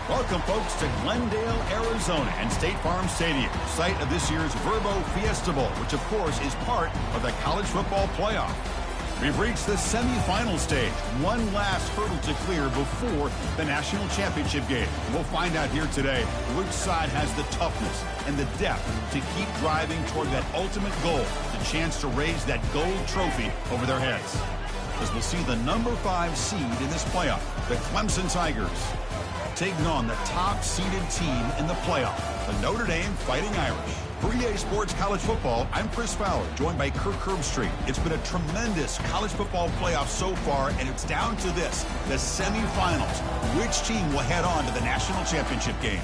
Welcome, folks, to Glendale, Arizona and State Farm Stadium, site of this year's Verbo Fiesta Bowl, which, of course, is part of the college football playoff. We've reached the semifinal stage, one last hurdle to clear before the national championship game. We'll find out here today which side has the toughness and the depth to keep driving toward that ultimate goal, the chance to raise that gold trophy over their heads. As we'll see the number 5 seed in this playoff, the Clemson Tigers, taking on the top-seeded team in the playoff, the Notre Dame Fighting Irish. For EA Sports College Football, I'm Chris Fowler, joined by Kirk Herbstreit. It's been a tremendous college football playoff so far, and it's down to this, the semifinals. Which team will head on to the national championship game?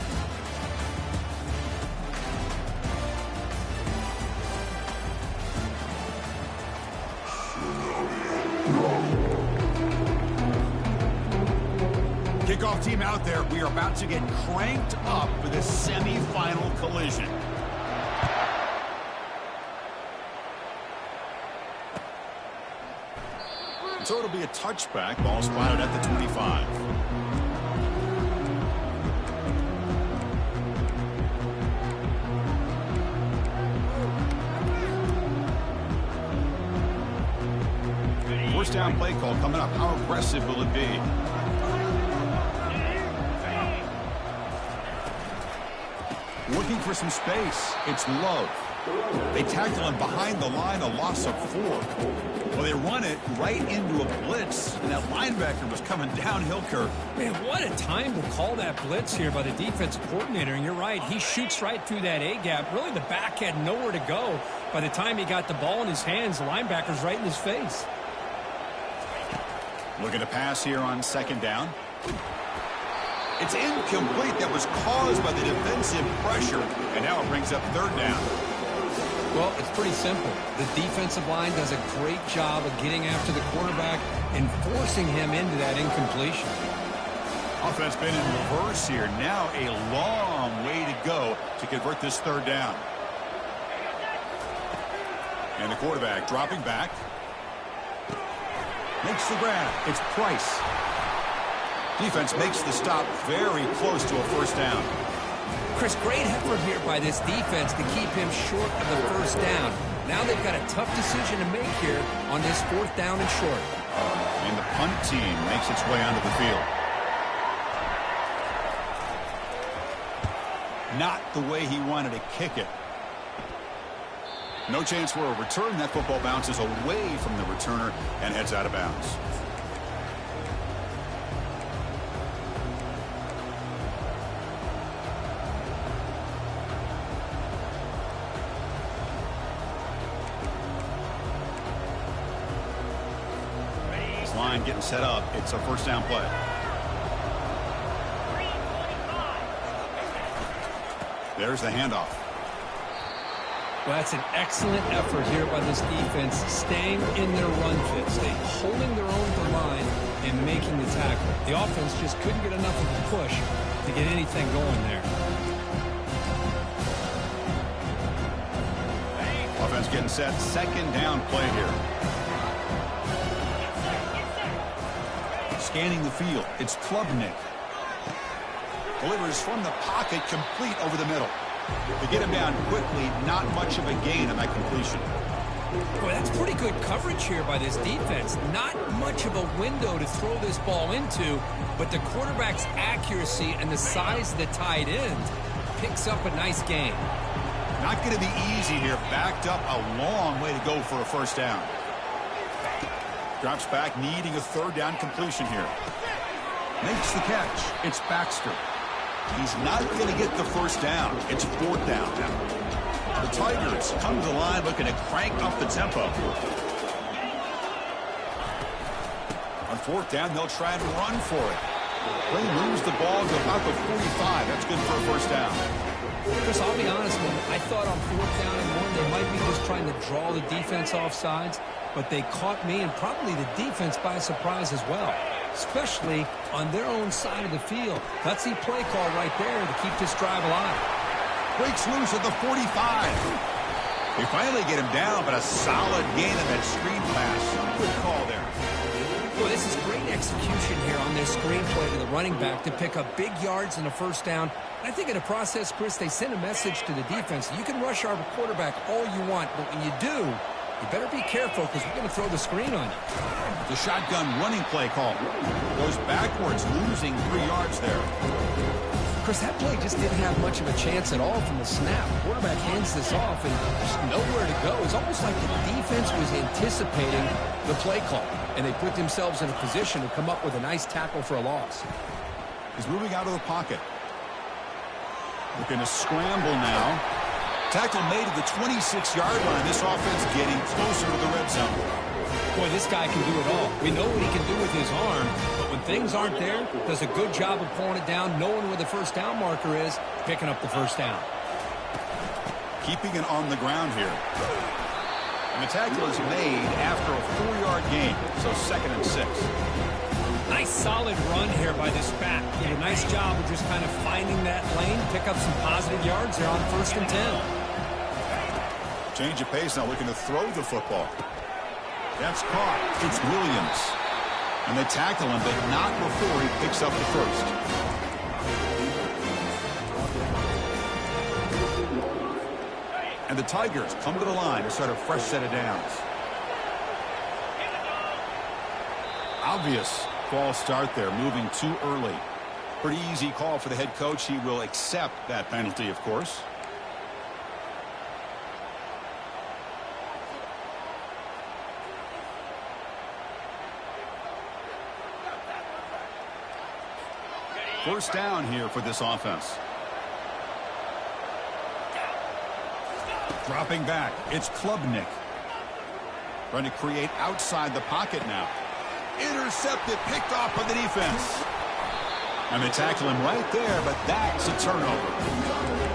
Kickoff team out there. We are about to get cranked up for this semifinal collision. So it'll be a touchback. Ball spotted at the 25. First down play call coming up. How aggressive will it be? Looking for some space. It's Love. They tackle him behind the line, a loss of 4. Well, they run it right into a blitz, and that linebacker was coming downhill, Kirk. Man, what a time to call that blitz here by the defensive coordinator. And you're right, he shoots right through that A-gap. Really, the back had nowhere to go. By the time he got the ball in his hands, the linebacker's right in his face. Looking to pass here on second down. It's incomplete. That was caused by the defensive pressure, and now it brings up third down. Well, it's pretty simple. The defensive line does a great job of getting after the quarterback and forcing him into that incompletion. Offense been in reverse here. Now a long way to go to convert this third down. And the quarterback dropping back. Makes the grab. It's Price. Defense makes the stop very close to a first down. Chris, great effort here by this defense to keep him short of the first down. Now they've got a tough decision to make here on this fourth down and short. And the punt team makes its way onto the field. Not the way he wanted to kick it. No chance for a return. That football bounces away from the returner and heads out of bounds. Line getting set up. It's a first down play. There's the handoff. Well, that's an excellent effort here by this defense, staying in their run fit, holding their own at the line and making the tackle. The offense just couldn't get enough of a push to get anything going there. Offense getting set. Second down play here. Scanning the field. It's Klubnik. Delivers from the pocket, complete over the middle. They get him down quickly. Not much of a gain on that completion. Boy, that's pretty good coverage here by this defense. Not much of a window to throw this ball into, but the quarterback's accuracy and the size of the tight end picks up a nice gain. Not going to be easy here. Backed up a long way to go for a first down. Drops back, needing a third down completion here. Makes the catch. It's Baxter. He's not going to get the first down. It's fourth down now. The Tigers come to the line looking to crank up the tempo. On fourth down, they'll try and run for it. They lose the ball to about the 45. That's good for a first down. Chris, I'll be honest, man. I thought on fourth down and 1, they might be just trying to draw the defense off sides, but they caught me and probably the defense by surprise as well, especially on their own side of the field. Gutsy play call right there to keep this drive alive. Breaks loose at the 45. They finally get him down, but a solid gain on that screen pass. Good call there. Well, this is great execution here on their screenplay to the running back to pick up big yards in the first down. And I think in the process, Chris, they send a message to the defense. You can rush our quarterback all you want, but when you do, you better be careful because we're going to throw the screen on you. The shotgun running play call goes backwards, losing 3 yards there. Chris, that play just didn't have much of a chance at all from the snap. Quarterback hands this off and just nowhere to go. It's almost like the defense was anticipating the play call, and they put themselves in a position to come up with a nice tackle for a loss. He's moving out of the pocket. Looking to scramble now. Tackle made at the 26-yard line. This offense getting closer to the red zone. Boy, this guy can do it all. We know what he can do with his arm, but when things aren't there, does a good job of pulling it down, knowing where the first down marker is, picking up the first down. Keeping it on the ground here. And the tackle is made after a 4-yard gain, so 2nd and 6. Nice solid run here by this back. Did a nice job of just kind of finding that lane, pick up some positive yards there on 1st and 10. Change of pace now, looking to throw the football. That's caught. It's Williams. And they tackle him, but not before he picks up the first. And the Tigers come to the line to start a fresh set of downs. Obvious false start there, moving too early. Pretty easy call for the head coach. He will accept that penalty, of course. First down here for this offense. Dropping back, it's Klubnik. Trying to create outside the pocket now. Intercepted, picked off by the defense. And they tackle him right there, but that's a turnover.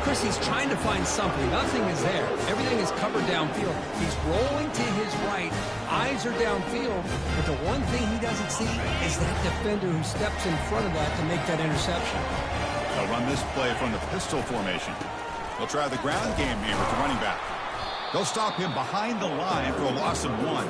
Chris, he's trying to find something. Nothing is there. Everything is covered downfield. He's rolling to his right. Eyes are downfield. But the one thing he doesn't see is that defender who steps in front of that to make that interception. They'll run this play from the pistol formation. They'll try the ground game here with the running back. They'll stop him behind the line for a loss of 1.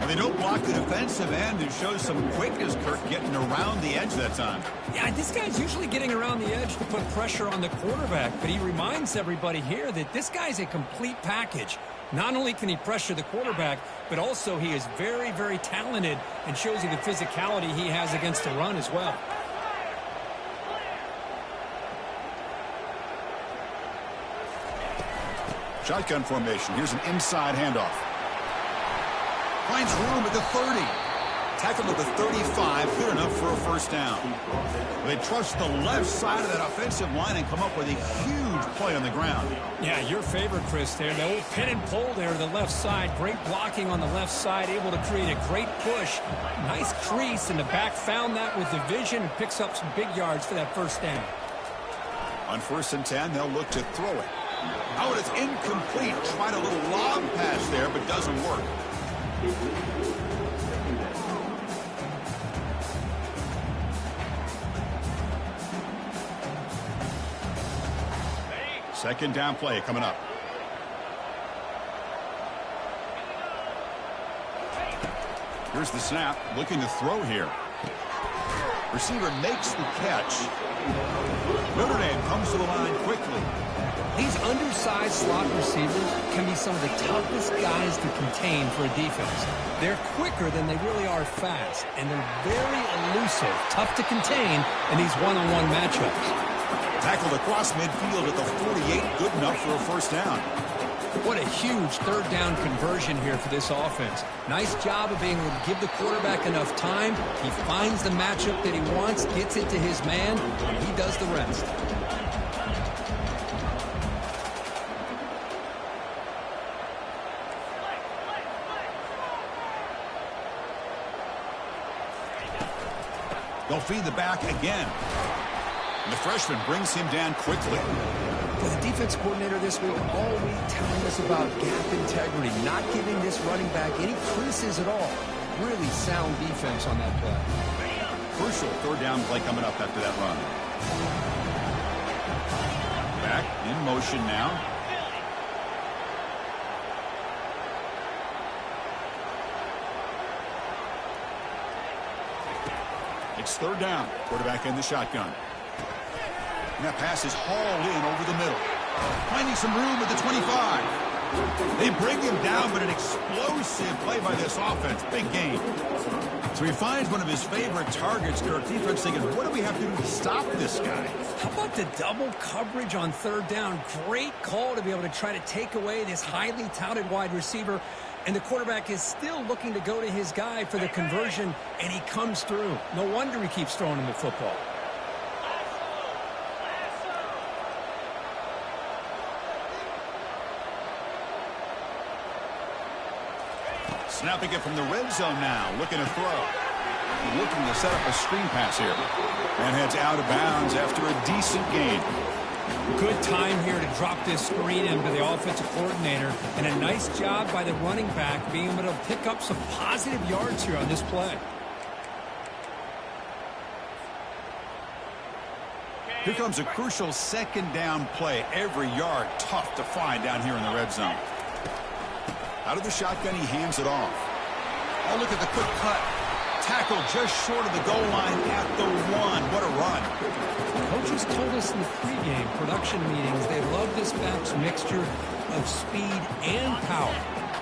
And they don't block the defensive end, who shows some quickness, Kirk, getting around the edge that time. Yeah, this guy's usually getting around the edge to put pressure on the quarterback, but he reminds everybody here that this guy's a complete package. Not only can he pressure the quarterback, but also he is very, very talented and shows you the physicality he has against the run as well. Shotgun formation. Here's an inside handoff. Finds room at the 30. Tackled at the 35. Good enough for a first down. They trust the left side of that offensive line and come up with a huge play on the ground. Yeah, your favorite, Chris, there. The old pin and pull there to the left side. Great blocking on the left side. Able to create a great push. Nice crease, and the back found that with the vision and picks up some big yards for that first down. On 1st and 10, they'll look to throw it. Oh, and it's incomplete. Tried a little lob pass there, but doesn't work. Second down play coming up. Here's the snap. Looking to throw here. Receiver makes the catch. Notre Dame comes to the line quickly. These undersized slot receivers can be some of the toughest guys to contain for a defense. They're quicker than they really are fast, and they're very elusive, tough to contain in these one-on-one matchups. Tackled across midfield at the 48, good enough for a first down. What a huge third down conversion here for this offense. Nice job of being able to give the quarterback enough time. He finds the matchup that he wants, gets it to his man, and he does the rest. They'll feed the back again. And the freshman brings him down quickly. Well, the defense coordinator this week all week telling us about gap integrity, not giving this running back any creases at all. Really sound defense on that play. Crucial third down play coming up after that run. Back in motion now. It's third down. Quarterback in the shotgun. And that pass is hauled in over the middle. Finding some room at the 25. They bring him down, but an explosive play by this offense. Big gain. So he finds one of his favorite targets. Their defense thinking, what do we have to do to stop this guy? How about the double coverage on third down? Great call to be able to try to take away this highly touted wide receiver. And the quarterback is still looking to go to his guy for the conversion, and he comes through. No wonder he keeps throwing him the football. Snapping it from the red zone now. Looking to throw. Looking to set up a screen pass here. And heads out of bounds after a decent gain. Good time here to drop this screen into the offensive coordinator. And a nice job by the running back being able to pick up some positive yards here on this play. Here comes a crucial second down play. Every yard tough to find down here in the red zone. Out of the shotgun, he hands it off. Oh, look at the quick cut. Tackle just short of the goal line at the 1. What a run. Coaches told us in the pregame production meetings they love this back's mixture of speed and power.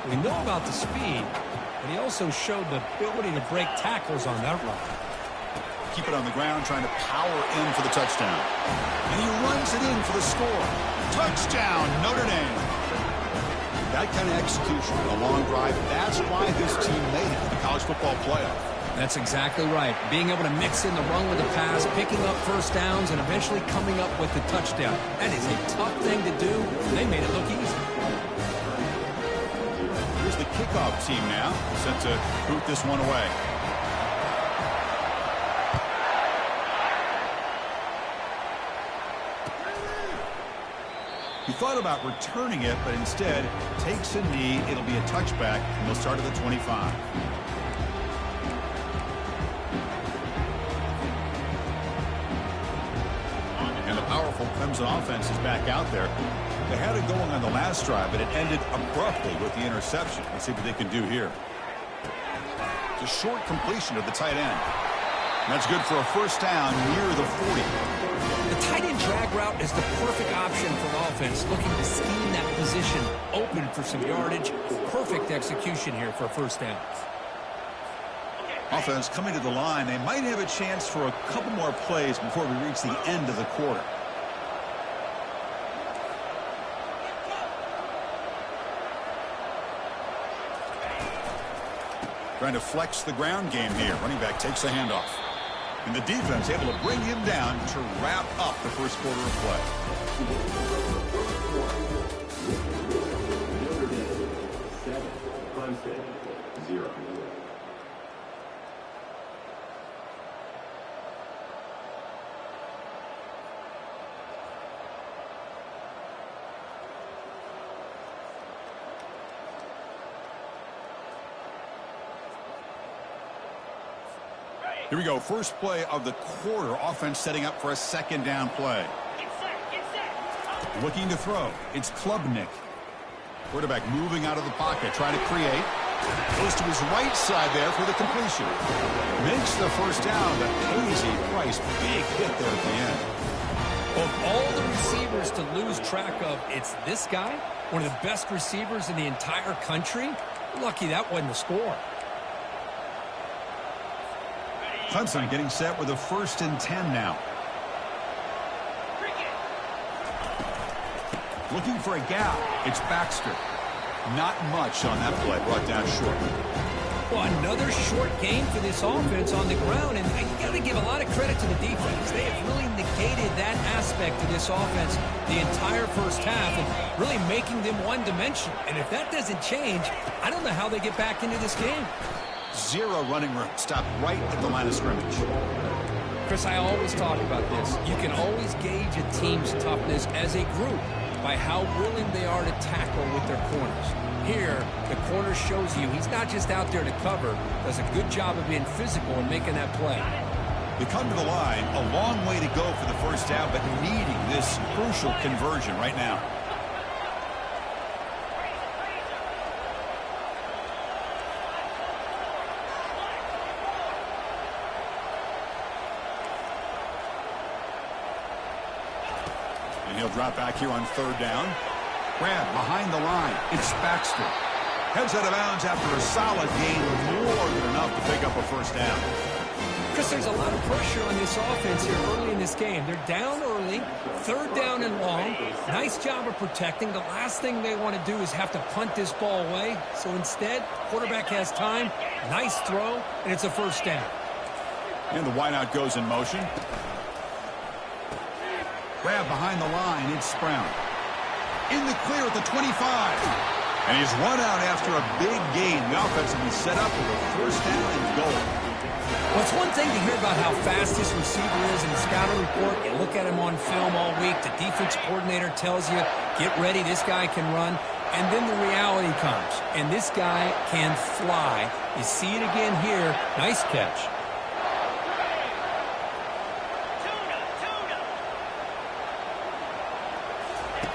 We know about the speed, but he also showed the ability to break tackles on that run. Keep it on the ground, trying to power in for the touchdown. And he runs it in for the score. Touchdown, Notre Dame. That kind of execution, a long drive, that's why this team made it to the college football playoff. That's exactly right. Being able to mix in the run with the pass, picking up first downs, and eventually coming up with the touchdown. That is a tough thing to do. They made it look easy. Here's the kickoff team now, set to boot this one away. He thought about returning it, but instead takes a knee. It'll be a touchback, and they'll start at the 25. And the powerful Clemson offense is back out there. They had it going on the last drive, but it ended abruptly with the interception. Let's see what they can do here. It's a short completion of the tight end. And that's good for a first down near the 40. The tight end drag route is the perfect option for an offense looking to scheme that position open for some yardage. Perfect execution here for a first down. Offense coming to the line. They might have a chance for a couple more plays before we reach the end of the quarter. Trying to flex the ground game here. Running back takes a handoff. And the defense able to bring him down to wrap up the first quarter of play. Here we go. First play of the quarter. Offense setting up for a second down play. Looking to throw. It's Klubnik. Quarterback moving out of the pocket. Trying to create. Goes to his right side there for the completion. Makes the first down, but pays a price. Big hit there at the end. Of all the receivers to lose track of, it's this guy, one of the best receivers in the entire country. Lucky that wasn't the score. Clemson getting set with a 1st and 10 now. Looking for a gap. It's Baxter. Not much on that play. Brought down short. Well, another short game for this offense on the ground, and you got to give a lot of credit to the defense. They have really negated that aspect of this offense the entire first half and really making them one-dimensional. And if that doesn't change, I don't know how they get back into this game. Zero running room. Stopped right at the line of scrimmage. Chris, I always talk about this. You can always gauge a team's toughness as a group by how willing they are to tackle with their corners. Here, the corner shows you he's not just out there to cover, does a good job of being physical and making that play. They come to the line, a long way to go for the first down, but needing this crucial conversion right now. They'll drop back here on third down. Grab behind the line. It's Baxter. Heads out of bounds after a solid gain, more than enough to pick up a first down. Chris, there's a lot of pressure on this offense here early in this game. They're down early, third down and long. Nice job of protecting. The last thing they want to do is have to punt this ball away. So instead, quarterback has time, nice throw, and it's a first down. And the wideout goes in motion. Grab behind the line. It's Brown. In the clear at the 25. And he's run out after a big gain. The offense will be set up with a first down and goal. Well, it's one thing to hear about how fast this receiver is in the scouting report. You look at him on film all week. The defense coordinator tells you, get ready, this guy can run. And then the reality comes. And this guy can fly. You see it again here. Nice catch.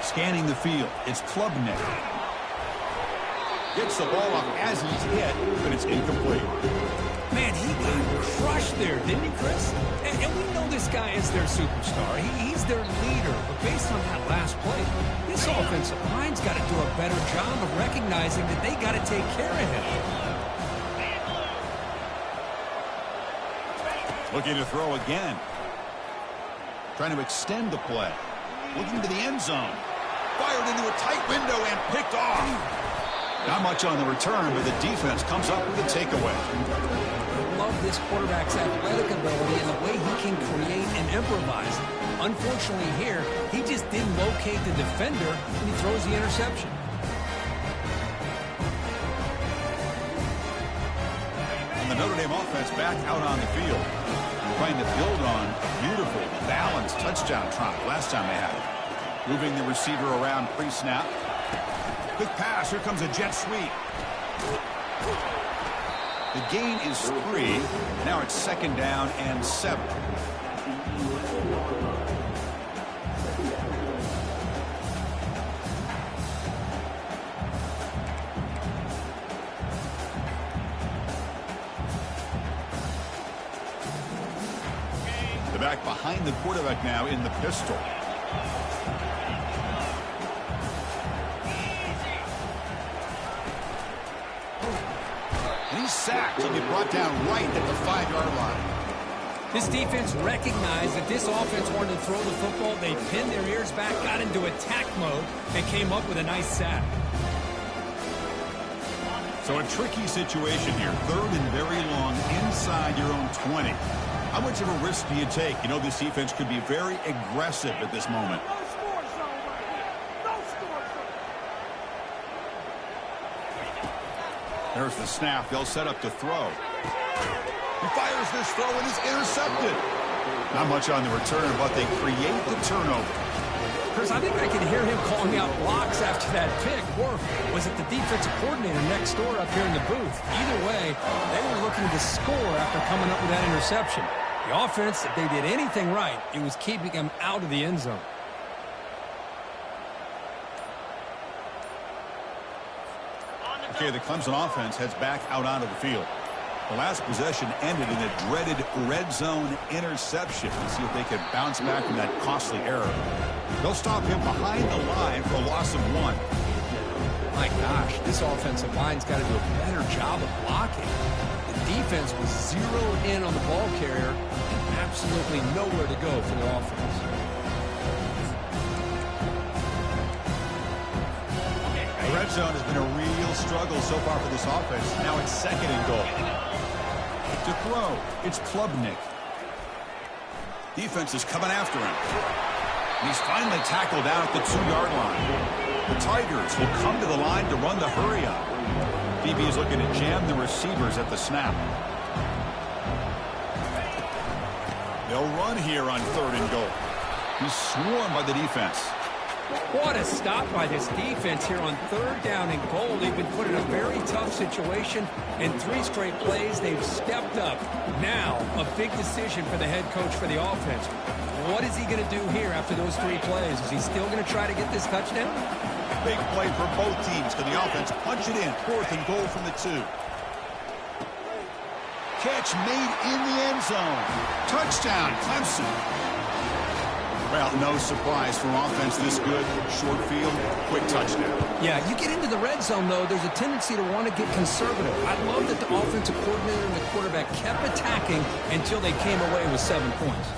Scanning the field. It's Klubnik. Gets the ball up as he's hit, but it's incomplete. Man, he got crushed there, didn't he, Chris? And we know this guy is their superstar. He's their leader. But based on that last play, this offensive line's got to do a better job of recognizing that they got to take care of him. Looking to throw again. Trying to extend the play. Looking to the end zone. Fired into a tight window and picked off. Not much on the return, but the defense comes up with a takeaway. I love this quarterback's athletic ability and the way he can create and improvise. Unfortunately here, he just didn't locate the defender and he throws the interception. And the Notre Dame offense back out on the field. Trying to build on a beautiful, balanced touchdown try last time they had it. Moving the receiver around pre-snap. Quick pass. Here comes a jet sweep. The gain is 3. Now it's second down and 7. The back behind the quarterback now in the pistol. Sacked. He'll get brought down right at the 5-yard line. This defense recognized that this offense wanted to throw the football. They pinned their ears back, got into attack mode, and came up with a nice sack. So a tricky situation here. Third and very long inside your own 20. How much of a risk do you take? You know this defense could be very aggressive at this moment. There's the snap. They'll set up to throw. He fires this throw and is intercepted. Not much on the return, but they create the turnover. Chris, I think I can hear him calling out blocks after that pick. Or was it the defensive coordinator next door up here in the booth? Either way, they were looking to score after coming up with that interception. The offense, if they did anything right, it was keeping them out of the end zone. Okay, the Clemson offense heads back out onto the field. The last possession ended in a dreaded red zone interception. Let's see if they can bounce back from that costly error. They'll stop him behind the line for a loss of 1. My gosh, this offensive line's got to do a better job of blocking. The defense was zeroed in on the ball carrier and absolutely nowhere to go for the offense. The red zone has been a real struggle so far for this offense. Now it's second and goal. To throw, it's Klubnik. Defense is coming after him. And he's finally tackled down at the 2-yard line. The Tigers will come to the line to run the hurry-up. DB is looking to jam the receivers at the snap. They'll run here on third and goal. He's swarmed by the defense. What a stop by this defense here on third down and goal. They've been put in a very tough situation. In 3 straight plays, they've stepped up. Now, a big decision for the head coach for the offense. What is he going to do here after those 3 plays? Is he still going to try to get this touchdown? Big play for both teams. Can the offense punch it in? Fourth and goal from the 2. Catch made in the end zone. Touchdown, Clemson. Well, no surprise for offense this good. Short field, quick touchdown. Yeah, you get into the red zone, though, there's a tendency to want to get conservative. I love that the offensive coordinator and the quarterback kept attacking until they came away with 7 points.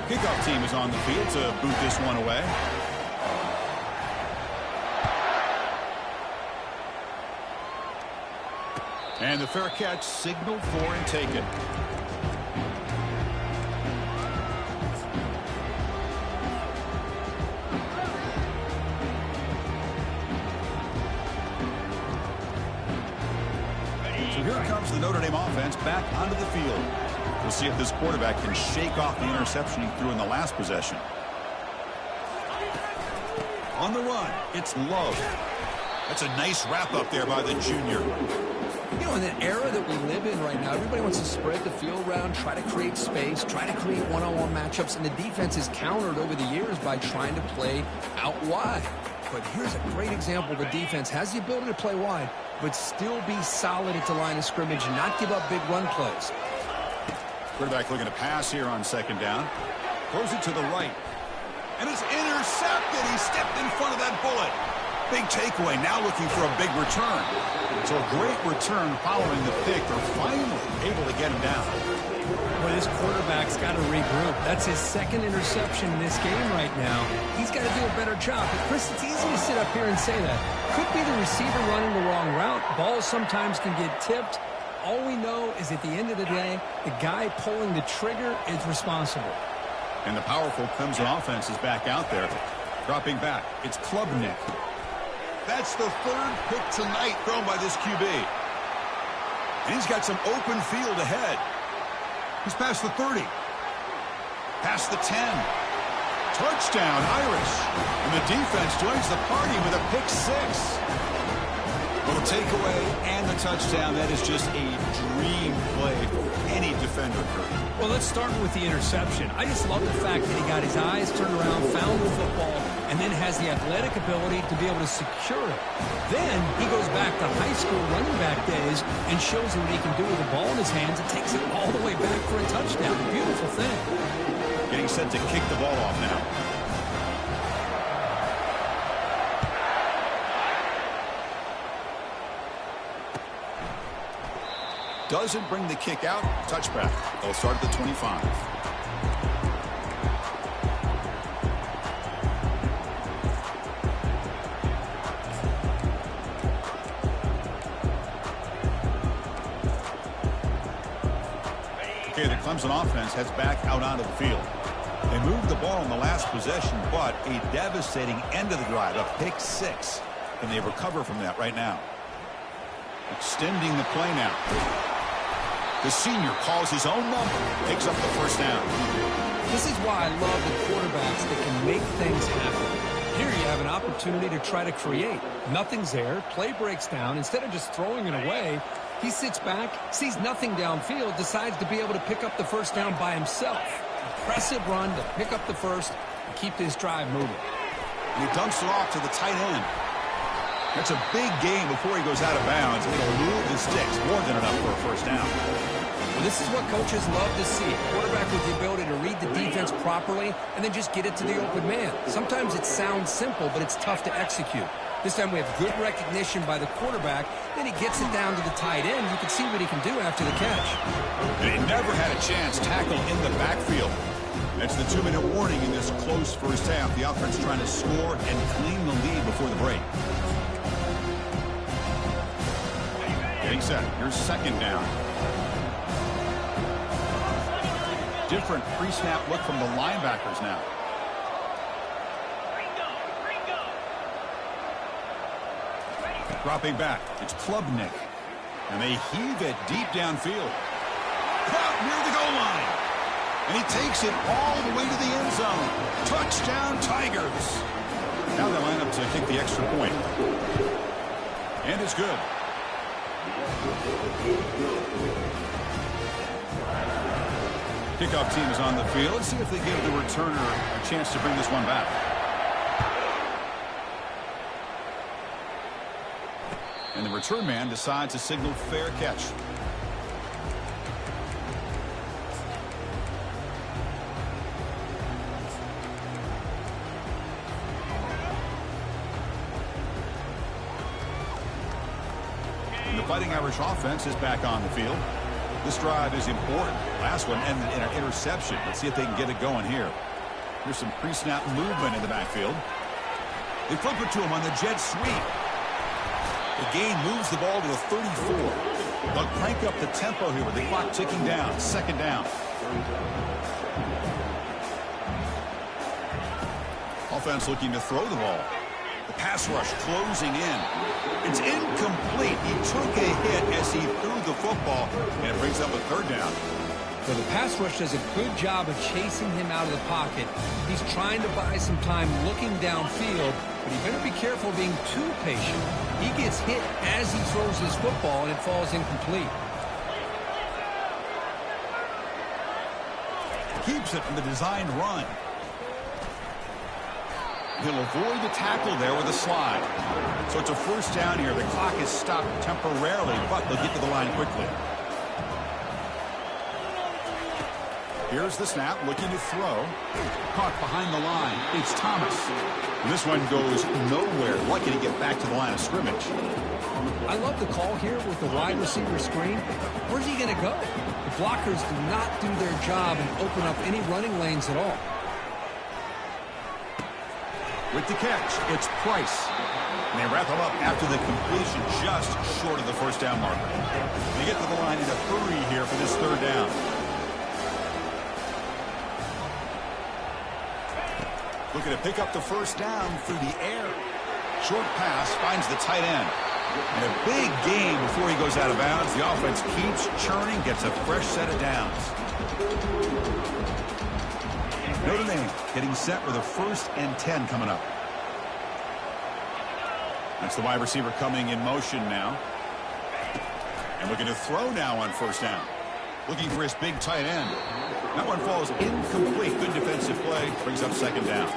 Kickoff team is on the field to boot this one away. And the fair catch signaled for and taken. So here comes the Notre Dame offense back onto the field. We'll see if this quarterback can shake off the interception he threw in the last possession. On the run, it's Love. That's a nice wrap up there by the junior. You know, in the era that we live in right now, everybody wants to spread the field around, try to create space, try to create one-on-one matchups, and the defense is countered over the years by trying to play out wide. But here's a great example. The defense has the ability to play wide, but still be solid at the line of scrimmage and not give up big run plays. Quarterback looking to pass here on second down. Throws it to the right. And it's intercepted. He stepped in front of that bullet. Big takeaway, now looking for a big return. So a great return following the pick. They're finally able to get him down. Well, this quarterback's got to regroup. That's his second interception in this game right now. He's got to do a better job. But Chris, it's easy to sit up here and say that. Could be the receiver running the wrong route. Balls sometimes can get tipped. All we know is at the end of the day, the guy pulling the trigger is responsible. And the powerful Clemson offense is back out there. Dropping back, it's Klubnik. That's the third pick tonight thrown by this QB. And he's got some open field ahead. He's past the 30. Past the 10. Touchdown, Irish. And the defense joins the party with a pick 6. Little takeaway and the touchdown. That is just a dream play for any defender, Kurt. Well, let's start with the interception. I just love the fact that he got his eyes turned around, found the football, and then has the athletic ability to be able to secure it. Then he goes back to high school running back days and shows you what he can do with the ball in his hands and takes it all the way back for a touchdown. Beautiful thing. Getting set to kick the ball off now. Doesn't bring the kick out. Touchback. They'll start at the 25. Okay, the Clemson offense heads back out onto the field. They moved the ball in the last possession, but a devastating end of the drive, a pick 6. And they recover from that right now. Extending the play now. The senior calls his own number, picks up the first down. This is why I love the quarterbacks that can make things happen. Here you have an opportunity to try to create. Nothing's there. Play breaks down. Instead of just throwing it away, he sits back, sees nothing downfield, decides to be able to pick up the first down by himself. Impressive run to pick up the first and keep this drive moving. And he dumps it off to the tight end. That's a big gain before he goes out of bounds. And he'll move the sticks more than enough for a first down. Well, this is what coaches love to see. A quarterback with the ability to read the defense properly and then just get it to the open man. Sometimes it sounds simple, but it's tough to execute. This time we have good recognition by the quarterback. Then he gets it down to the tight end. You can see what he can do after the catch. And he never had a chance tackled in the backfield. That's the 2-minute warning in this close first half. The offense trying to score and claim the lead before the break. Getting set. Here's second down. Different pre-snap look from the linebackers now. Dropping back. It's Klubnik. And they heave it deep downfield. Caught near the goal line. And he takes it all the way to the end zone. Touchdown, Tigers. Now they line up to kick the extra point. And it's good. Kickoff team is on the field. Let's see if they give the returner a chance to bring this one back. And the return man decides to signal fair catch. Fighting Irish offense is back on the field. This drive is important. Last one ended in an interception. Let's see if they can get it going here. Here's some pre-snap movement in the backfield. They flip it to him on the jet sweep. The gain moves the ball to the 34. They'll crank up the tempo here with the clock ticking down. Second down. Offense looking to throw the ball. The pass rush closing in. It's incomplete. He took a hit as he threw the football, and it brings up a third down. So the pass rush does a good job of chasing him out of the pocket. He's trying to buy some time looking downfield, but he better be careful being too patient. He gets hit as he throws his football, and it falls incomplete. Keeps it from the designed run. He'll avoid the tackle there with a slide. So it's a first down here. The clock is stopped temporarily, but they'll get to the line quickly. Here's the snap, looking to throw. Caught behind the line. It's Thomas. And this one goes nowhere. Lucky to get back to the line of scrimmage. I love the call here with the wide receiver screen. Where's he going to go? The blockers do not do their job and open up any running lanes at all. With the catch, it's Price. And they wrap him up after the completion just short of the first down marker. They get to the line in a hurry here for this third down. Looking to pick up the first down through the air. Short pass finds the tight end. And a big gain before he goes out of bounds. The offense keeps churning, gets a fresh set of downs. Notre Dame getting set with a 1st and 10 coming up. That's the wide receiver coming in motion now. And looking to throw now on first down. Looking for his big tight end. That one falls incomplete. Good defensive play. Brings up second down.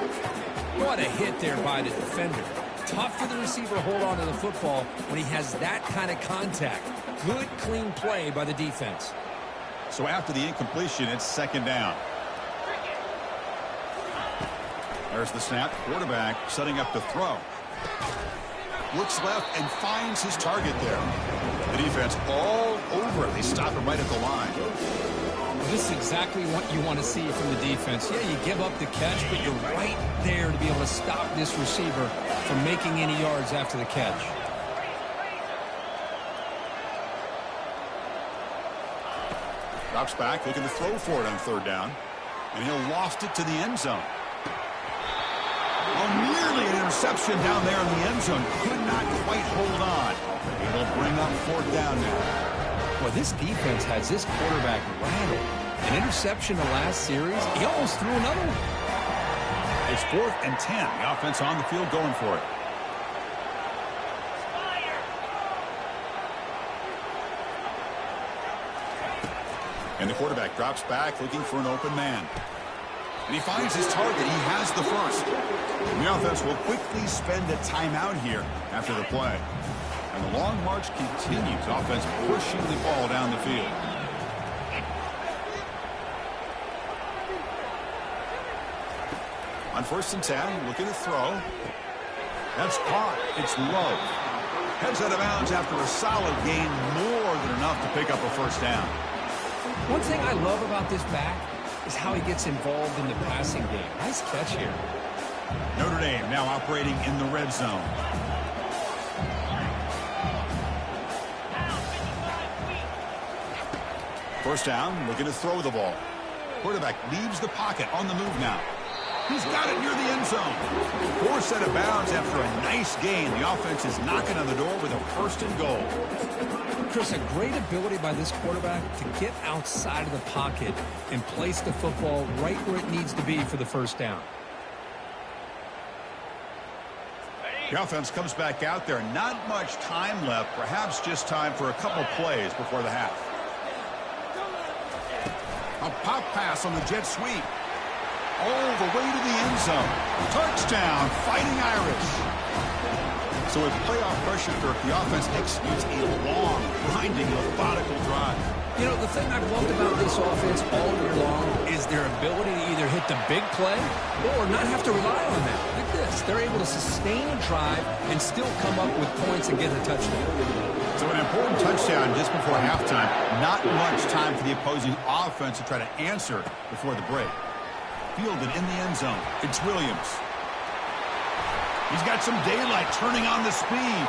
What a hit there by the defender. Tough for the receiver to hold on to the football when he has that kind of contact. Good, clean play by the defense. So after the incompletion, it's second down. There's the snap. Quarterback setting up to throw. Looks left and finds his target there. The defense all over it. They stop him right at the line. This is exactly what you want to see from the defense. Yeah, you give up the catch, but you're right there to be able to stop this receiver from making any yards after the catch. Drops back, looking to throw for it on third down. And he'll loft it to the end zone. Oh, nearly an interception down there in the end zone. Could not quite hold on. It'll bring up fourth down now. Well, this defense has this quarterback rattled. An interception the last series. He almost threw another one. It's 4th and 10. The offense on the field going for it. And the quarterback drops back looking for an open man. And he finds his target. He has the first. And the offense will quickly spend a timeout here after the play. And the long march continues. Offense pushing the ball down the field. On 1st and 10, looking to throw. That's caught. It's low. Heads out of bounds after a solid gain, more than enough to pick up a first down. One thing I love about this back is how he gets involved in the passing game. Nice catch here. Notre Dame now operating in the red zone. First down, looking to throw the ball. Quarterback leaves the pocket on the move now. He's got it near the end zone. 4 set of bounds after a nice gain. The offense is knocking on the door with a 1st and goal. Chris, a great ability by this quarterback to get outside of the pocket and place the football right where it needs to be for the first down. The offense comes back out there. Not much time left. Perhaps just time for a couple plays before the half. A pop pass on the jet sweep. All the way to the end zone. Touchdown, Fighting Irish. So with playoff pressure, Kirk, the offense executes a long, grinding, methodical drive. You know, the thing I've loved about this offense all year long is their ability to either hit the big play or not have to rely on that. Look at this. They're able to sustain a drive and still come up with points and get a touchdown. So an important touchdown just before halftime. Not much time for the opposing offense to try to answer before the break. Fielded in the end zone. It's Williams. He's got some daylight, turning on the speed.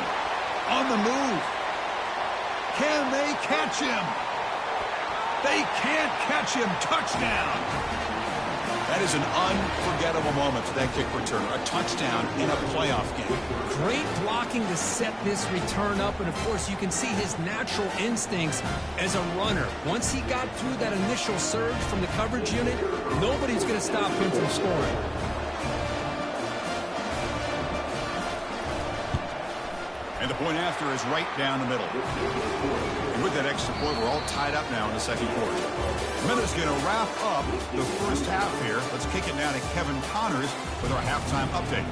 On the move. Can they catch him? They can't catch him. Touchdown. That is an unforgettable moment for that kick returner. A touchdown in a playoff game. Great blocking to set this return up, and of course you can see his natural instincts as a runner. Once he got through that initial surge from the coverage unit, nobody's going to stop him from scoring. And the point after is right down the middle. And with that extra point, we're all tied up now in the second quarter. Minutes going to wrap up the first half here. Let's kick it now to Kevin Connors with our halftime update.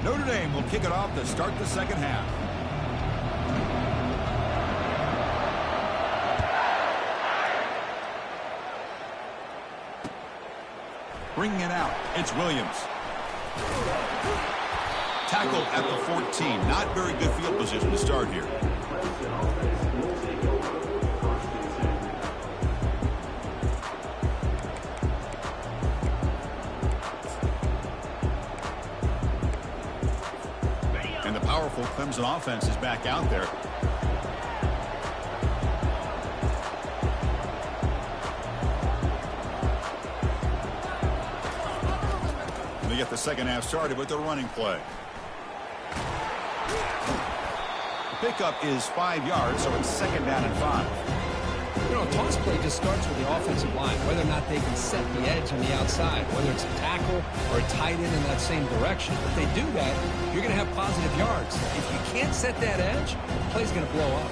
Notre Dame will kick it off to start the second half. Bringing it out, it's Williams. Tackle at the 14. Not very good field position to start here. And the powerful Clemson offense is back out there. They get the second half started with the running play. The pickup is 5 yards, so it's second down and 5. You know, a toss play just starts with the offensive line, whether or not they can set the edge on the outside, whether it's a tackle or a tight end in that same direction. If they do that, you're going to have positive yards. If you can't set that edge, the play's going to blow up.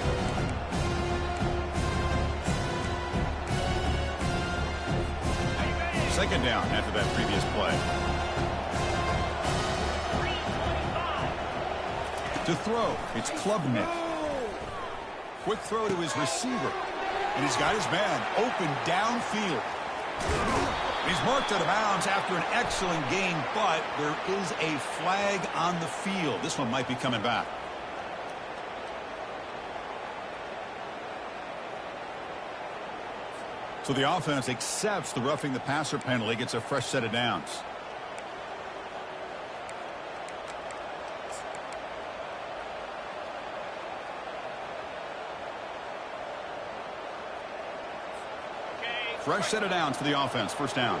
Second down after that previous play. To throw, it's Klubnik. Quick throw to his receiver. And he's got his man open downfield. He's marked out of bounds after an excellent gain, but there is a flag on the field. This one might be coming back. So the offense accepts the roughing the passer penalty, gets a fresh set of downs. Fresh set of downs for the offense. First down.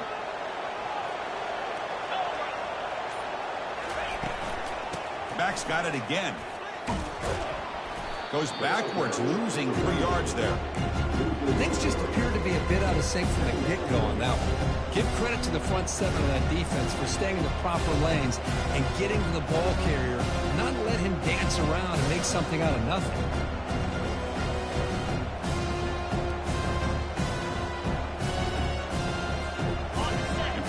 Back's got it again. Goes backwards, losing 3 yards there. Things just appear to be a bit out of sync from the get-go on that one. Give credit to the front seven of that defense for staying in the proper lanes and getting to the ball carrier, not let him dance around and make something out of nothing.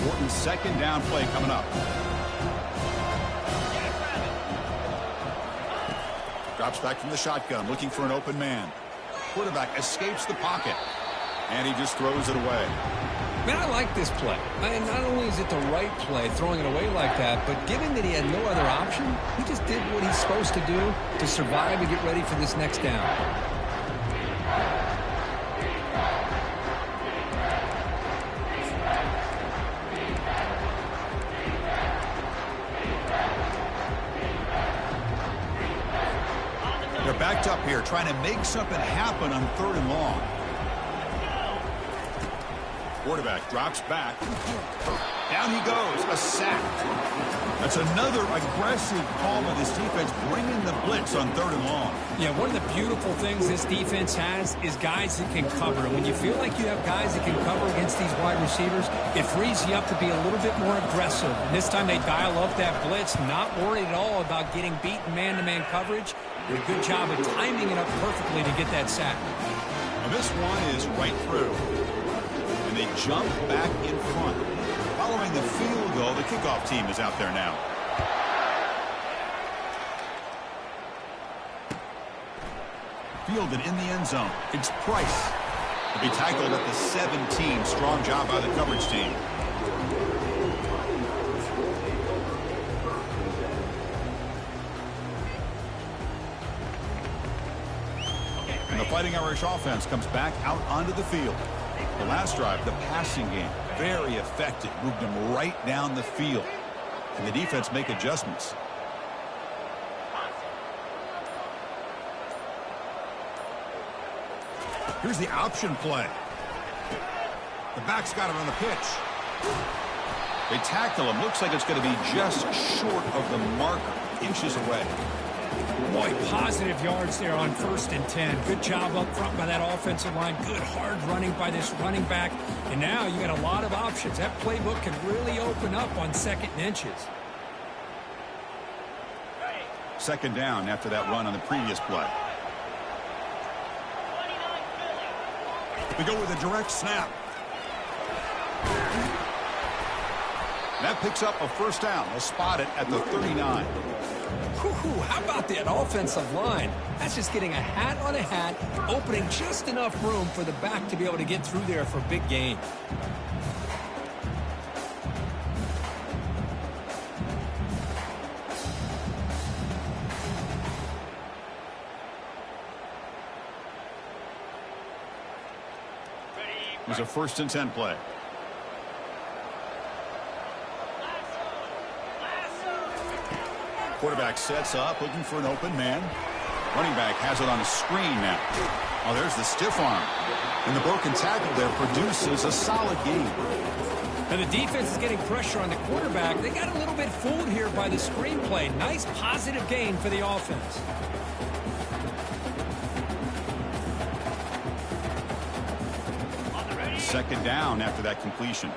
Important second down play coming up. Drops back from the shotgun, looking for an open man. Quarterback escapes the pocket, and he just throws it away. Man, I like this play. And not only is it the right play, throwing it away like that, but given that he had no other option, he just did what he's supposed to do to survive and get ready for this next down. They're backed up here, trying to make something happen on 3rd and long. Quarterback drops back. Down he goes, a sack. That's another aggressive call by this defense, bringing the blitz on 3rd and long. Yeah, one of the beautiful things this defense has is guys that can cover. And when you feel like you have guys that can cover against these wide receivers, it frees you up to be a little bit more aggressive. And this time they dial up that blitz, not worried at all about getting beaten man-to-man coverage. Did a good job of timing it up perfectly to get that sack. And this one is right through. And they jump back in front. Following the field goal, the kickoff team is out there now. Fielded in the end zone. It's Price. To be tackled at the 17. Strong job by the coverage team. And the Fighting Irish offense comes back out onto the field. The last drive, the passing game, very effective. Moved them right down the field. And the defense make adjustments. Here's the option play. The back's got it on the pitch. They tackle him. Looks like it's going to be just short of the marker. Inches away. Boy, positive yards there on 1st and 10. Good job up front by that offensive line. Good hard running by this running back. And now you got a lot of options. That playbook can really open up on 2nd and inches. 2nd down after that run on the previous play. They go with a direct snap. That picks up a 1st down. They'll spot it at the 39. How about that offensive line? That's just getting a hat on a hat, opening just enough room for the back to be able to get through there for a big gain. It was a 1st and 10 play. Quarterback sets up, looking for an open man. Running back has it on a screen now. Oh, there's the stiff arm. And the broken tackle there produces a solid gain. And the defense is getting pressure on the quarterback. They got a little bit fooled here by the screenplay. Nice positive gain for the offense. Second down after that completion.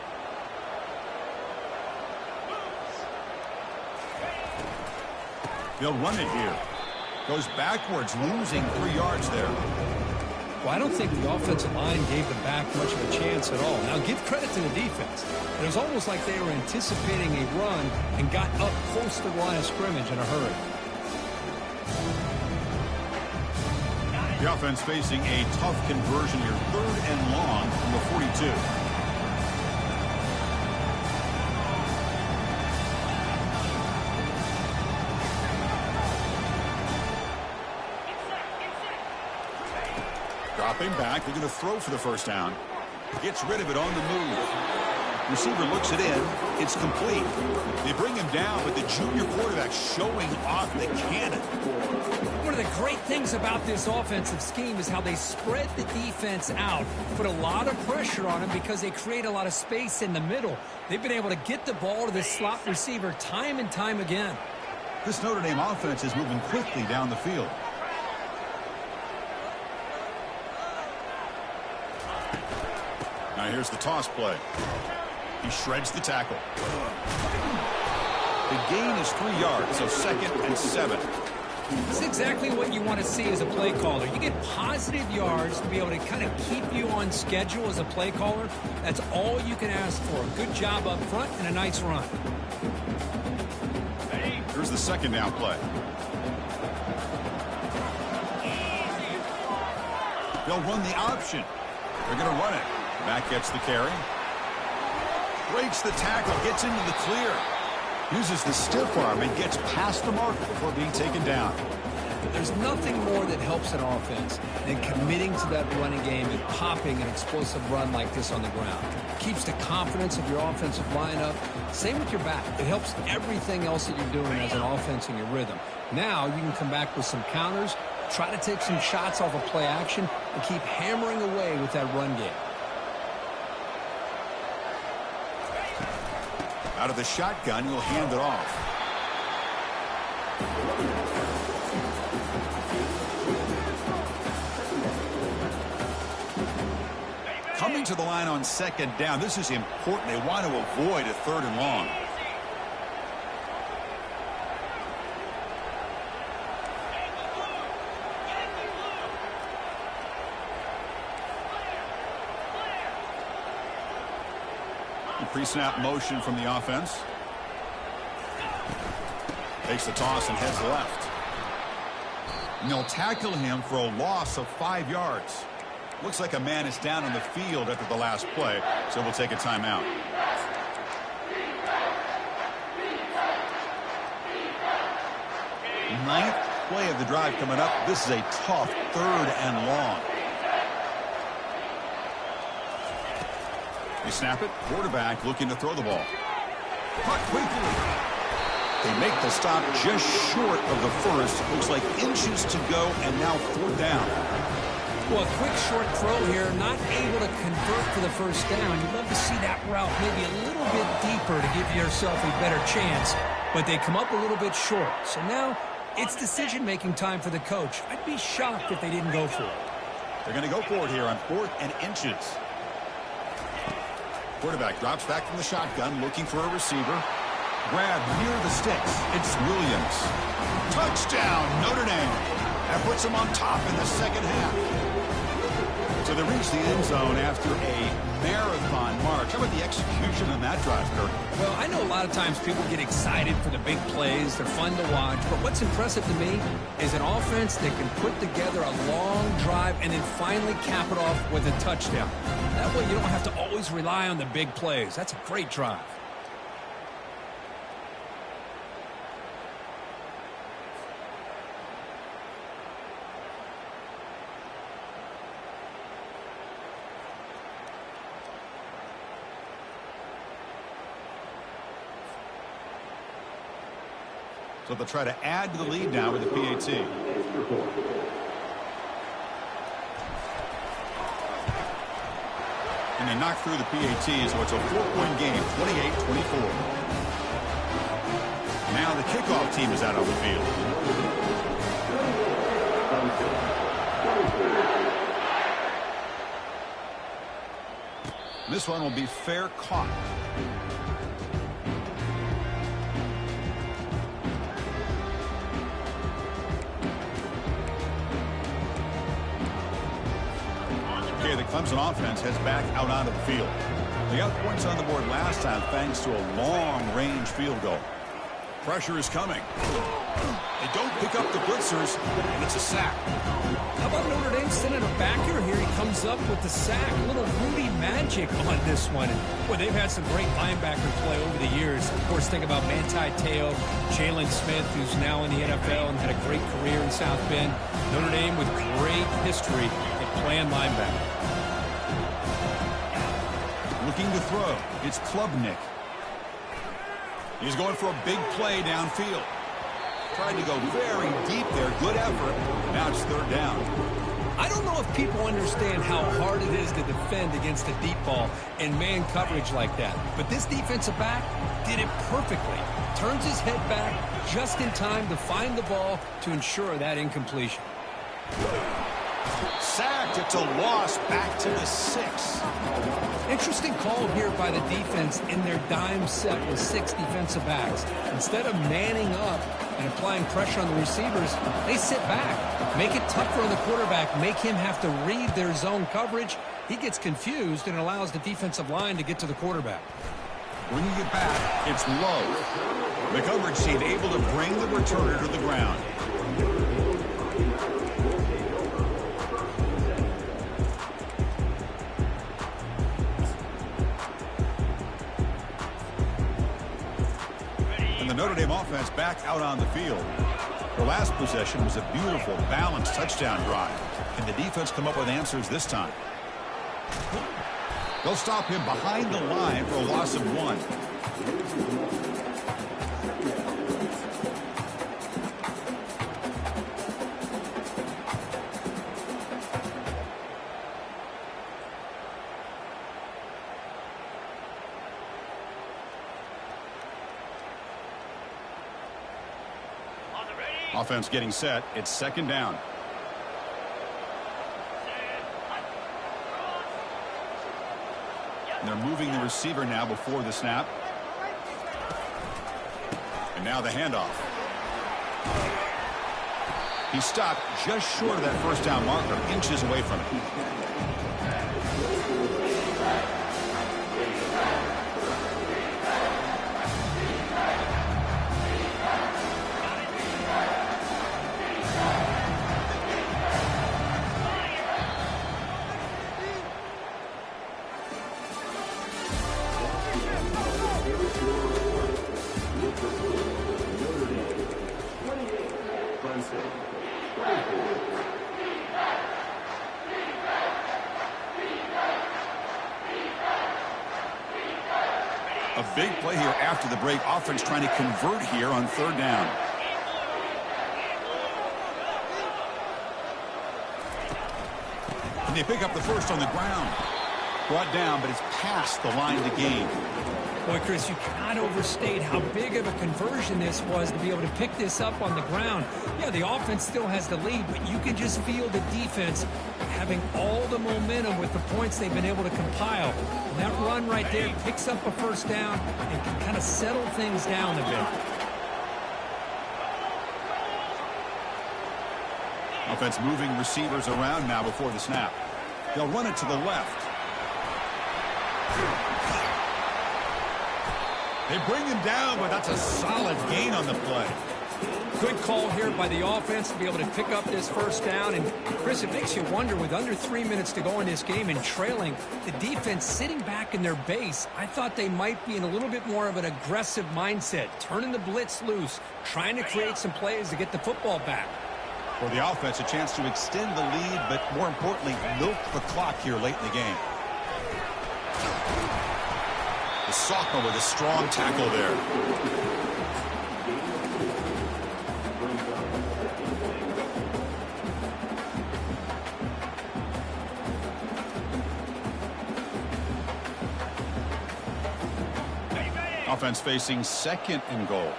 They'll run it here. Goes backwards, losing 3 yards there. Well, I don't think the offensive line gave them back much of a chance at all. Now, give credit to the defense. It was almost like they were anticipating a run and got up close to the line of scrimmage in a hurry. The offense facing a tough conversion here. 3rd and long from the 42. Dropping back. They're going to throw for the 1st down. Gets rid of it on the move. Receiver looks it in. It's complete. They bring him down, but the junior quarterback showing off the cannon. One of the great things about this offensive scheme is how they spread the defense out, put a lot of pressure on them because they create a lot of space in the middle. They've been able to get the ball to this slot receiver time and time again. This Notre Dame offense is moving quickly down the field. Now here's the toss play. He shreds the tackle. The gain is 3 yards, so 2nd and 7. This is exactly what you want to see as a play caller. You get positive yards to be able to kind of keep you on schedule as a play caller. That's all you can ask for. A good job up front and a nice run. Here's the 2nd down play. They'll run the option. They're going to run it. Back gets the carry. Breaks the tackle, gets into the clear. Uses the stiff arm and gets past the mark before being taken down. There's nothing more that helps an offense than committing to that running game and popping an explosive run like this on the ground. It keeps the confidence of your offensive line up. Same with your back. It helps everything else that you're doing as an offense in your rhythm. Now you can come back with some counters, try to take some shots off of play action, and keep hammering away with that run game. Out of the shotgun, he'll hand it off. Coming to the line on 2nd down. This is important. They want to avoid a 3rd and long. Pre-snap motion from the offense. Takes the toss and heads left. And they'll tackle him for a loss of 5 yards. Looks like a man is down on the field after the last play, so we'll take a timeout. Ninth play of the drive coming up. This is a tough 3rd and long. They snap it. Quarterback looking to throw the ball. Puck quickly. They make the stop just short of the first. Looks like inches to go, and now 4th down. Well, a quick short throw here, not able to convert for the first down. You'd love to see that route maybe a little bit deeper to give yourself a better chance, but they come up a little bit short. So now it's decision-making time for the coach. I'd be shocked if they didn't go for it. They're going to go for it here on 4th and inches. Quarterback drops back from the shotgun, looking for a receiver. Grab near the sticks. It's Williams. Touchdown, Notre Dame. That puts them on top in the second half. So they reach the end zone after a marathon march. How about the execution on that drive, Kirk? Well, I know a lot of times people get excited for the big plays. They're fun to watch. But what's impressive to me is an offense that can put together a long drive and then finally cap it off with a touchdown. That way you don't have to always rely on the big plays. That's a great drive. So they'll try to add to the lead now with the PAT. And they knock through the PAT, so it's a 4-point game, 28-24. Now the kickoff team is out on the field. This one will be fair caught. The Clemson offense heads back out onto the field. They got points on the board last time thanks to a long-range field goal. Pressure is coming. They don't pick up the blitzers, and it's a sack. How about Notre Dame sending a backer here? He comes up with the sack. A little Rudy magic on this one. Boy, they've had some great linebacker play over the years. Of course, think about Manti Te'o, Jalen Smith, who's now in the NFL and had a great career in South Bend. Notre Dame with great history at playing linebacker. Looking to throw. It's Klubnik. He's going for a big play downfield. Trying to go very deep there. Good effort. Now it's 3rd down. I don't know if people understand how hard it is to defend against a deep ball in man coverage like that. But this defensive back did it perfectly. Turns his head back just in time to find the ball to ensure that incompletion. Sacked. It's a loss back to the 6. Interesting call here by the defense in their dime set with 6 defensive backs. Instead of manning up and applying pressure on the receivers, they sit back, make it tougher on the quarterback, make him have to read their zone coverage. He gets confused and allows the defensive line to get to the quarterback. Bringing it back, it's low. The coverage team able to bring the returner to the ground. And the Notre Dame offense back out on the field. The last possession was a beautiful, balanced touchdown drive. Can the defense come up with answers this time? They'll stop him behind the line for a loss of 1. Offense getting set. It's 2nd down. And they're moving the receiver now before the snap. And now the handoff. He stopped just short of that first down marker, inches away from it. A big play here after the break. Offense trying to convert here on third down. And they pick up the first on the ground. Brought down, but it's past the line to gain. Boy, Chris, you cannot overstate how big of a conversion this was to be able to pick this up on the ground. Yeah, the offense still has the lead, but you can just feel the defense having all the momentum with the points they've been able to compile. And that run right there picks up a first down and can kind of settle things down a bit. Offense moving receivers around now before the snap. They'll run it to the left. They bring him down, but that's a solid gain on the play. Good call here by the offense to be able to pick up this first down. And, Chris, it makes you wonder, with under 3 minutes to go in this game and trailing, the defense sitting back in their base, I thought they might be in a little bit more of an aggressive mindset, turning the blitz loose, trying to create some plays to get the football back. For the offense, a chance to extend the lead, but more importantly, milk the clock here late in the game. The sophomore with a strong tackle there. Offense facing second and goal.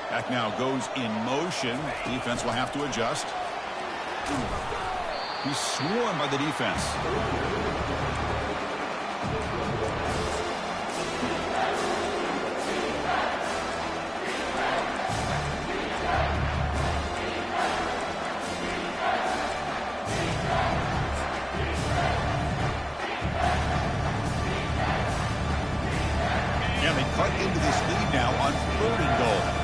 Back now goes in motion. Defense will have to adjust. He's swarmed by the defense. And they cut into this lead now on third and goal.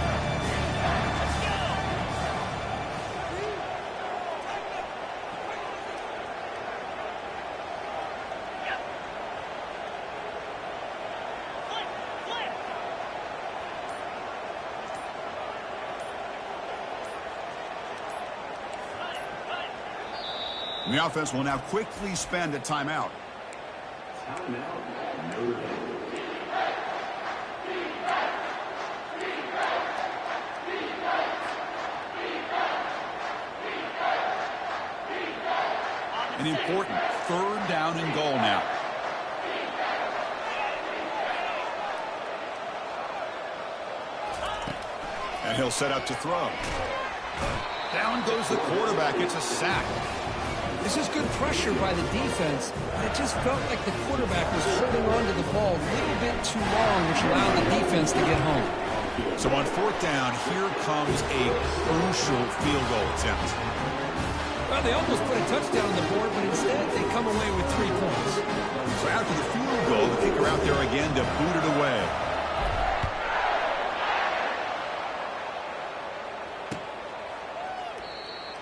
And the offense will now quickly spend a timeout. An important third down and goal now. And he'll set up to throw. Down goes the quarterback. It's a sack. This is good pressure by the defense, but it just felt like the quarterback was holding on to the ball a little bit too long, which allowed the defense to get home. So on fourth down, here comes a crucial field goal attempt. Well, they almost put a touchdown on the board, but instead they come away with 3 points. So after the field goal, the kicker out there again to boot it away.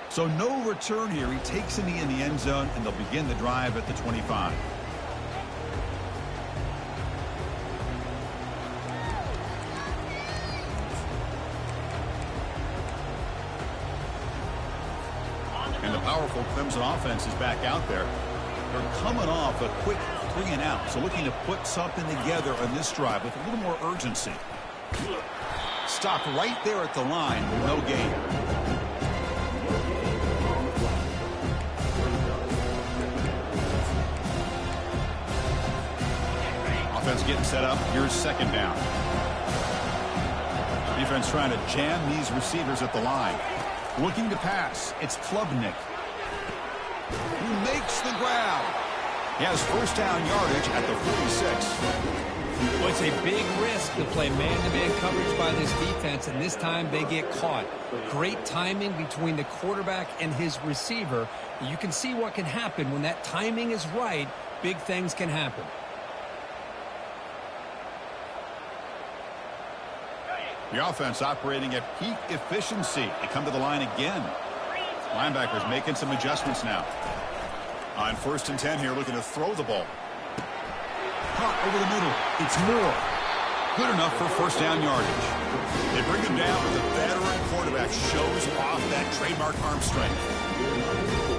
So no return here. He takes a knee in the end zone, and they'll begin the drive at the 25. And the powerful Clemson offense is back out there. They're coming off a quick 3 and out, so looking to put something together on this drive with a little more urgency. Stopped right there at the line with no gain. Defense getting set up. Here's second down. Defense trying to jam these receivers at the line. Looking to pass. It's Klubnik. Who makes the grab. He has first down yardage at the 46. Well, it's a big risk to play man-to-man coverage by this defense, and this time they get caught. Great timing between the quarterback and his receiver. You can see what can happen when that timing is right. Big things can happen. The offense operating at peak efficiency. They come to the line again. Linebackers making some adjustments now. On 1st and 10 here, looking to throw the ball. caught over the middle. It's Moore. Good enough for first down yardage. They bring him down, but the veteran quarterback shows off that trademark arm strength.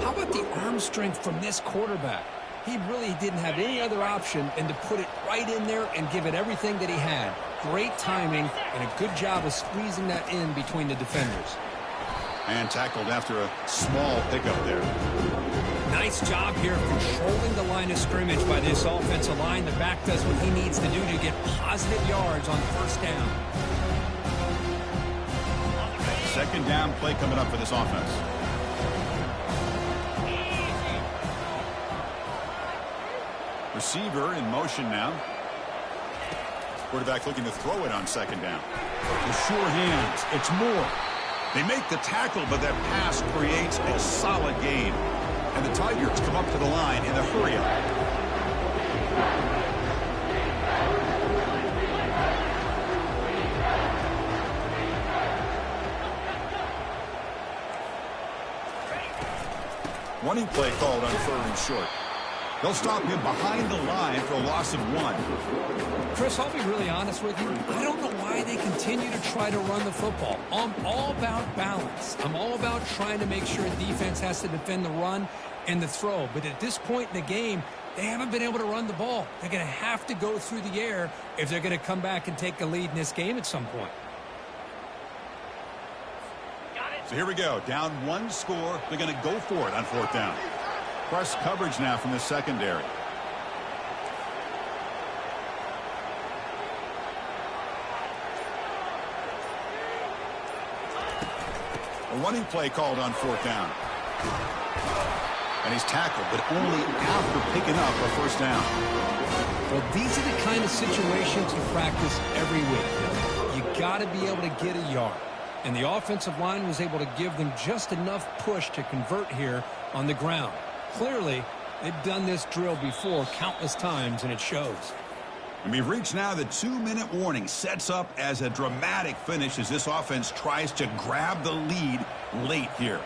How about the arm strength from this quarterback? He really didn't have any other option than to put it right in there and give it everything that he had. Great timing and a good job of squeezing that in between the defenders. And tackled after a small pickup there. Nice job here controlling the line of scrimmage by this offensive line. The back does what he needs to do to get positive yards on first down. Second down play coming up for this offense. Receiver in motion now. Quarterback looking to throw it on second down. With sure hands, it's Moore. They make the tackle, but that pass creates a solid gain. And the Tigers come up to the line in the hurry-up. Running play called on third and short. They'll stop him behind the line for a loss of 1. Chris, I'll be really honest with you. I don't know why they continue to try to run the football. I'm all about balance. I'm all about trying to make sure a defense has to defend the run and the throw. But at this point in the game, they haven't been able to run the ball. They're going to have to go through the air if they're going to come back and take a lead in this game at some point. So here we go. Down 1 score. They're going to go for it on fourth down. Press coverage now from the secondary. A running play called on fourth down. And he's tackled, but only after picking up a first down. Well, these are the kind of situations you practice every week. You got to be able to get a yard. And the offensive line was able to give them just enough push to convert here on the ground. Clearly, they've done this drill before countless times, and it shows. And we've reached now the 2-minute warning. Sets up as a dramatic finish as this offense tries to grab the lead late here.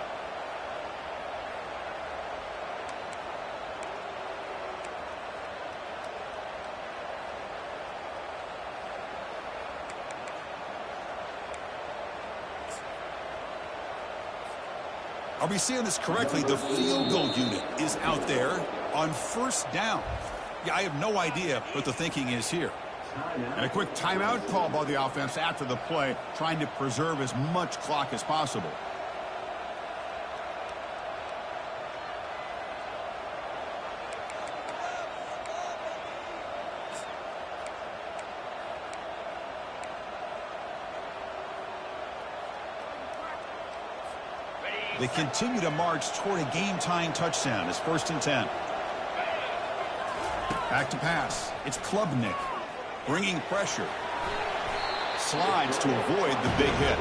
Are we seeing this correctly? The field goal unit is out there on first down. Yeah, I have no idea what the thinking is here. And a quick timeout call by the offense after the play, trying to preserve as much clock as possible. They continue to march toward a game-tying touchdown. It's 1st and 10. Back to pass. It's Klubnik bringing pressure. Slides to avoid the big hit.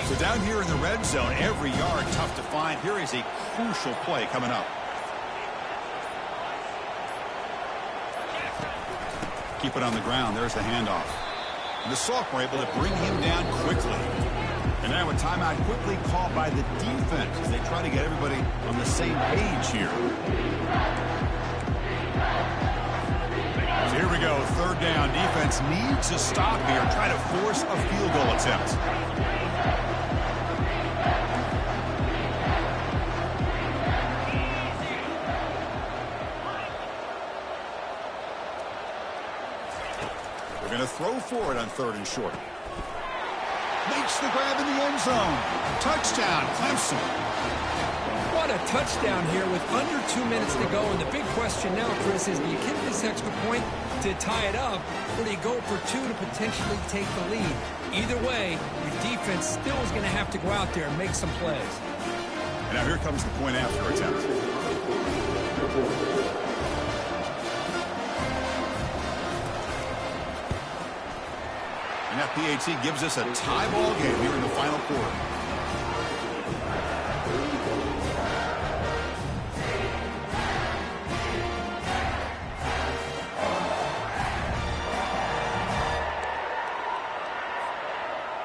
So down here in the red zone, every yard tough to find. Here is a crucial play coming up. Keep it on the ground. There's the handoff. And the sophomore able to bring him down quickly. And now a timeout quickly called by the defense as they try to get everybody on the same page here. So here we go. 3rd down. Defense needs to stop here. Try to force a field goal attempt. Going to throw for it on 3rd and short. Makes the grab in the end zone. Touchdown, Clemson. What a touchdown here with under 2 minutes to go. And the big question now, Chris, is do you get this extra point to tie it up, or do you go for 2 to potentially take the lead? Either way, your defense still is going to have to go out there and make some plays. And now here comes the point after attempt. And that PAT gives us a tie ball game here in the final quarter.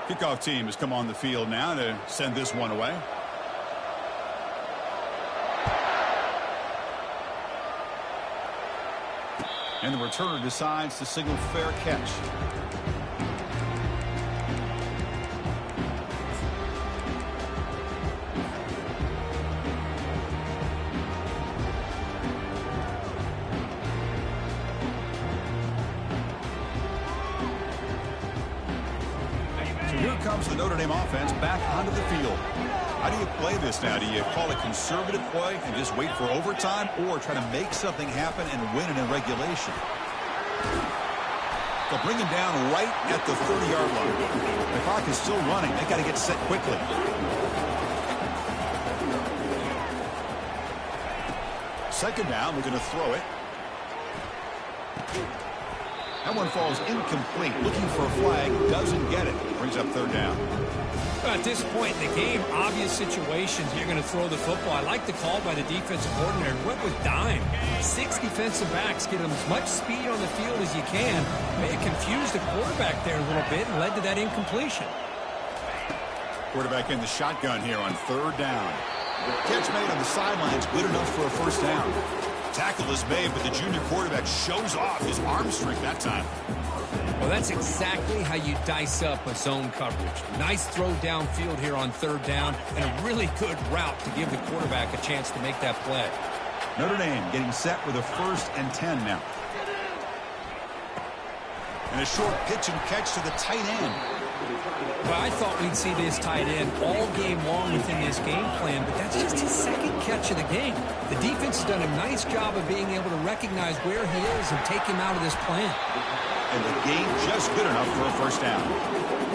Kickoff team has come on the field now to send this one away. And the returner decides to signal fair catch. So here comes the Notre Dame offense back onto the field. How do you play this now? Do you call a conservative play and just wait for overtime, or try to make something happen and win it in regulation? They'll bring him down right at the 30-yard line. The clock is still running. They got to get set quickly. Second down, we're going to throw it. That one falls incomplete. Looking for a flag, doesn't get it. Brings up third down. At this point in the game, obvious situations, you're going to throw the football. I like the call by the defensive coordinator. Went with dime. 6 defensive backs, get them as much speed on the field as you can. May have confused the quarterback there a little bit and led to that incompletion. Quarterback in the shotgun here on third down. Catch made on the sidelines, good enough for a first down. Tackle is made, but the junior quarterback shows off his arm strength that time. Well, that's exactly how you dice up a zone coverage. Nice throw downfield here on third down, and a really good route to give the quarterback a chance to make that play. Notre Dame getting set with a 1st and 10 now. And a short pitch and catch to the tight end. Well, I thought we'd see this tight end all game long within this game plan, but that's just his 2nd catch of the game. The defense has done a nice job of being able to recognize where he is and take him out of this plan. And the game just good enough for a first down.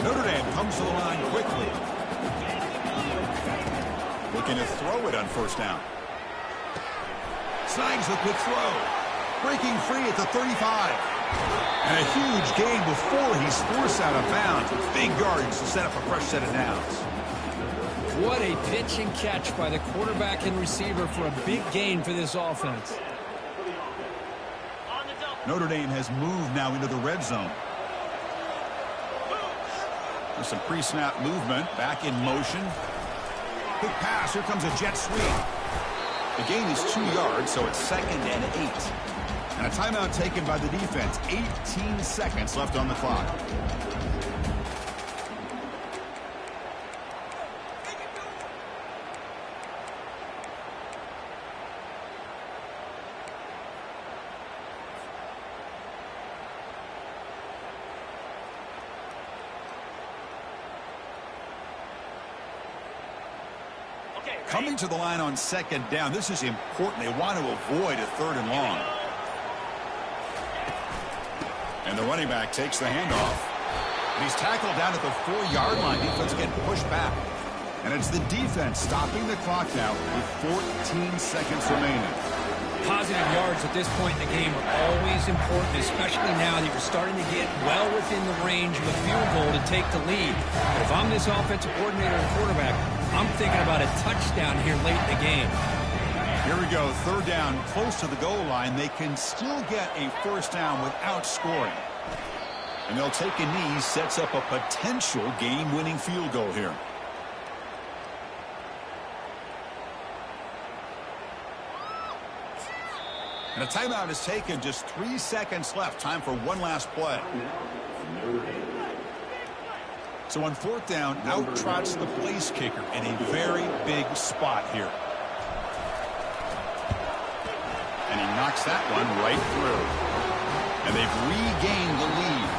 Notre Dame comes to the line quickly. Looking to throw it on first down. Snags the quick throw. Breaking free at the 35. And a huge gain before he's forced out of bounds. Big yardage to set up a fresh set of downs. What a pitch and catch by the quarterback and receiver for a big gain for this offense. Notre Dame has moved now into the red zone. There's some pre-snap movement. Back in motion. Quick pass. Here comes a jet sweep. The gain is 2 yards, so it's 2nd and 8. And a timeout taken by the defense. 18 seconds left on the clock. Coming to the line on 2nd down. This is important. They want to avoid a 3rd and long. And the running back takes the handoff. And he's tackled down at the 4-yard line. Defense getting pushed back. And it's the defense stopping the clock now with 14 seconds remaining. Positive yards at this point in the game are always important, especially now that you're starting to get well within the range of a field goal to take the lead. But if I'm this offensive coordinator and quarterback, I'm thinking about a touchdown here late in the game. Here we go, 3rd down, close to the goal line. They can still get a first down without scoring. And they'll take a knee, sets up a potential game-winning field goal here. And a timeout is taken, just 3 seconds left. Time for one last play. So on 4th down, out trots the place kicker in a very big spot here. And he knocks that one right through. And they've regained the lead.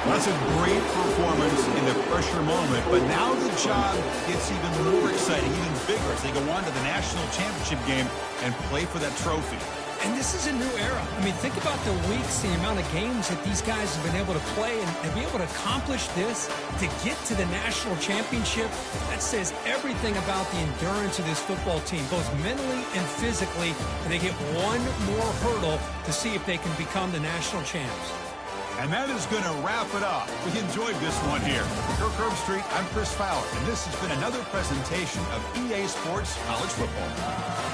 That's a great performance in the pressure moment, but now the job gets even more exciting, even bigger as they go on to the national championship game and play for that trophy. And this is a new era. I mean, think about the weeks, the amount of games that these guys have been able to play and be able to accomplish this, to get to the national championship. That says everything about the endurance of this football team, both mentally and physically. And they get one more hurdle to see if they can become the national champs. And that is going to wrap it up. We enjoyed this one here. For Kirk Herbstreit, I'm Chris Fowler, and this has been another presentation of EA Sports College Football.